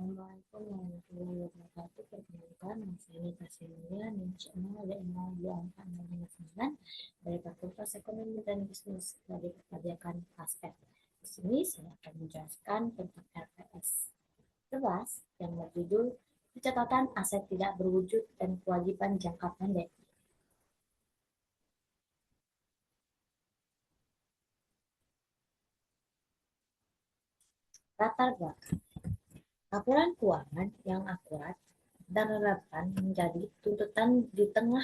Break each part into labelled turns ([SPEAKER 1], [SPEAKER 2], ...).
[SPEAKER 1] Assalamualaikum warahmatullahi wabarakatuh. Perkenalkan, saya Tasya Nasional D0 angka 059 dari Fakultas Ekonomi dan Bisnis dari Perpajakan Aspek. Di sini saya akan menjelaskan tentang RPS 11 yang berjudul Pencatatan Aset Tidak Berwujud dan Kewajiban Jangka Pendek. Latar belakang. Laporan keuangan yang akurat dan relevan menjadi tuntutan di tengah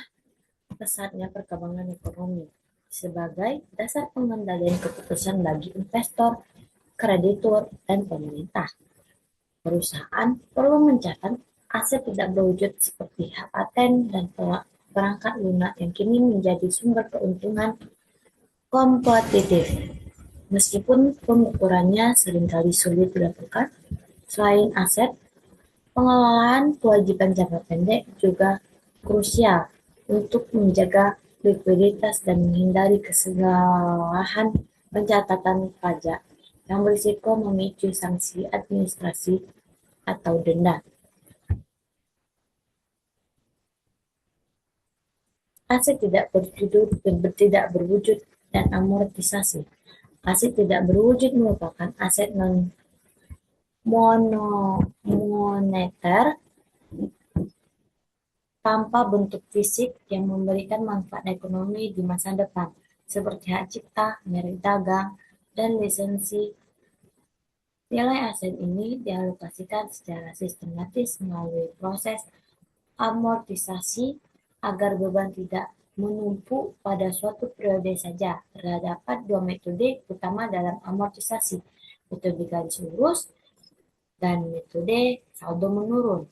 [SPEAKER 1] pesatnya perkembangan ekonomi sebagai dasar pengendalian keputusan bagi investor, kreditur, dan pemerintah. Perusahaan perlu mencatat aset tidak berwujud seperti hak paten dan perangkat lunak yang kini menjadi sumber keuntungan kompetitif. Meskipun pengukurannya seringkali sulit dilakukan, selain aset, pengelolaan kewajiban jangka pendek juga krusial untuk menjaga likuiditas dan menghindari kesalahan pencatatan pajak yang berisiko memicu sanksi administrasi atau denda. Aset tidak berwujud dan amortisasi. Aset tidak berwujud merupakan aset non-moneter tanpa bentuk fisik yang memberikan manfaat ekonomi di masa depan, seperti hak cipta, merek dagang, dan lisensi. Nilai aset ini dialokasikan secara sistematis melalui proses amortisasi agar beban tidak menumpuk pada suatu periode saja. Terdapat dua metode utama dalam amortisasi, metode garis lurus dan metode saldo menurun.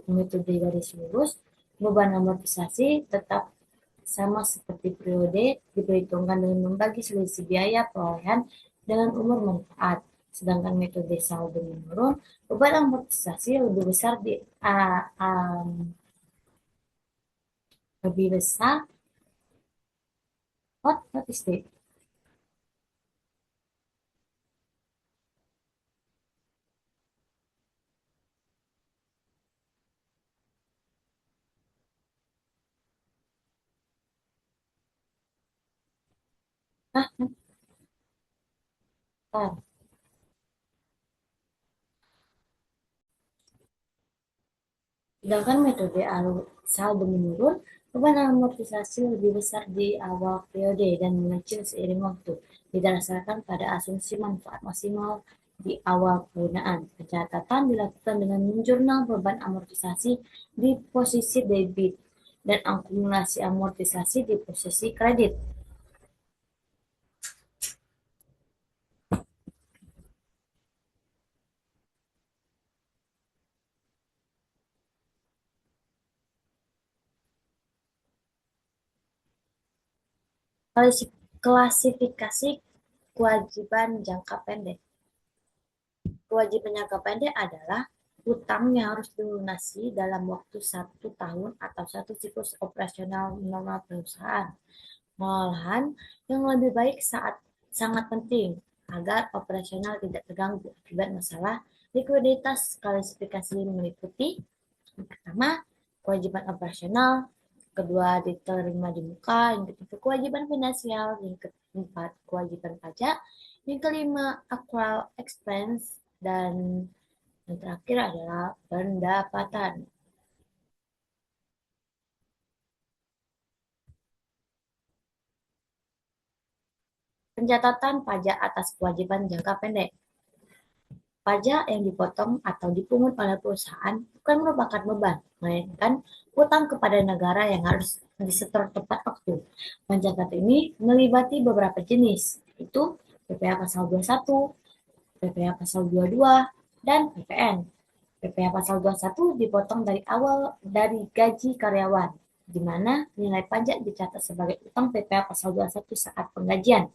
[SPEAKER 1] Metode garis lurus, beban amortisasi tetap sama seperti periode, diperhitungkan dengan membagi selisih biaya perolehan dengan umur manfaat. Sedangkan metode saldo menurun, beban amortisasi lebih besar lebih besar. What is that? Nah, ntar. Sedangkan metode saldo menurun, beban amortisasi lebih besar di awal periode dan mengecil seiring waktu, didasarkan pada asumsi manfaat maksimal di awal penggunaan. Pencatatan dilakukan dengan menjurnal beban amortisasi di posisi debit dan akumulasi amortisasi di posisi kredit. Klasifikasi kewajiban jangka pendek. Kewajiban jangka pendek adalah utang yang harus dilunasi dalam waktu 1 tahun atau 1 siklus operasional normal perusahaan. Malahan, yang lebih baik saat sangat penting agar operasional tidak terganggu akibat masalah likuiditas. Klasifikasi meliputi yang pertama, kewajiban operasional, kedua, diterima di muka, yang ketiga, kewajiban finansial, yang keempat, kewajiban pajak, yang kelima, accrual expense, dan yang terakhir adalah pendapatan. Pencatatan pajak atas kewajiban jangka pendek. Pajak yang dipotong atau dipungut oleh perusahaan bukan merupakan beban, melainkan utang kepada negara yang harus disetor tepat waktu. Pencatatan ini melibatkan beberapa jenis, yaitu PPh pasal 21, PPh pasal 22, dan PPN. PPh pasal 21 dipotong dari awal dari gaji karyawan, di mana nilai pajak dicatat sebagai utang PPh pasal 21 saat penggajian.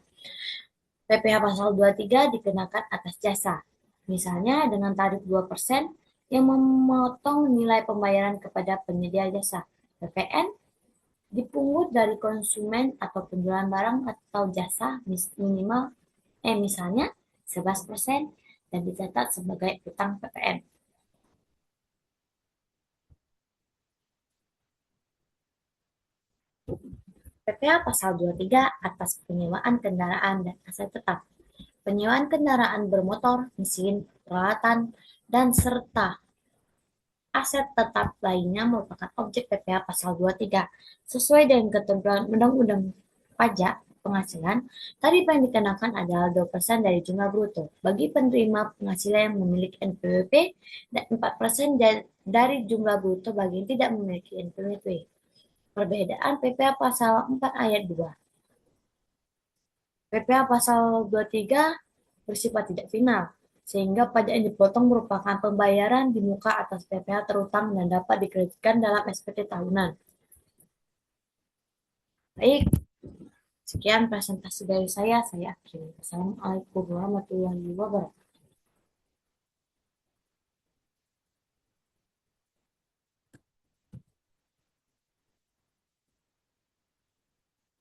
[SPEAKER 1] PPh pasal 23 dikenakan atas jasa, misalnya dengan tarif 2% yang memotong nilai pembayaran kepada penyedia jasa. PPN dipungut dari konsumen atau penjualan barang atau jasa minimal misalnya 11% dan dicatat sebagai utang PPN. PPh Pasal 23 atas penyewaan kendaraan dan aset tetap. Penyewaan kendaraan bermotor, mesin, peralatan, dan serta aset tetap lainnya merupakan objek PPh Pasal 23. Sesuai dengan ketentuan Undang-Undang Pajak Penghasilan, tarif yang dikenakan adalah 2% dari jumlah bruto bagi penerima penghasilan yang memiliki NPWP dan 4% dari jumlah bruto bagi yang tidak memiliki NPWP. Perbedaan PPh Pasal 4 Ayat 2. PPh Pasal 23 bersifat tidak final, sehingga pajak yang dipotong merupakan pembayaran di muka atas PPh terutang dan dapat dikreditkan dalam SPT tahunan. Baik, sekian presentasi dari saya akhiri. Assalamualaikum warahmatullahi wabarakatuh.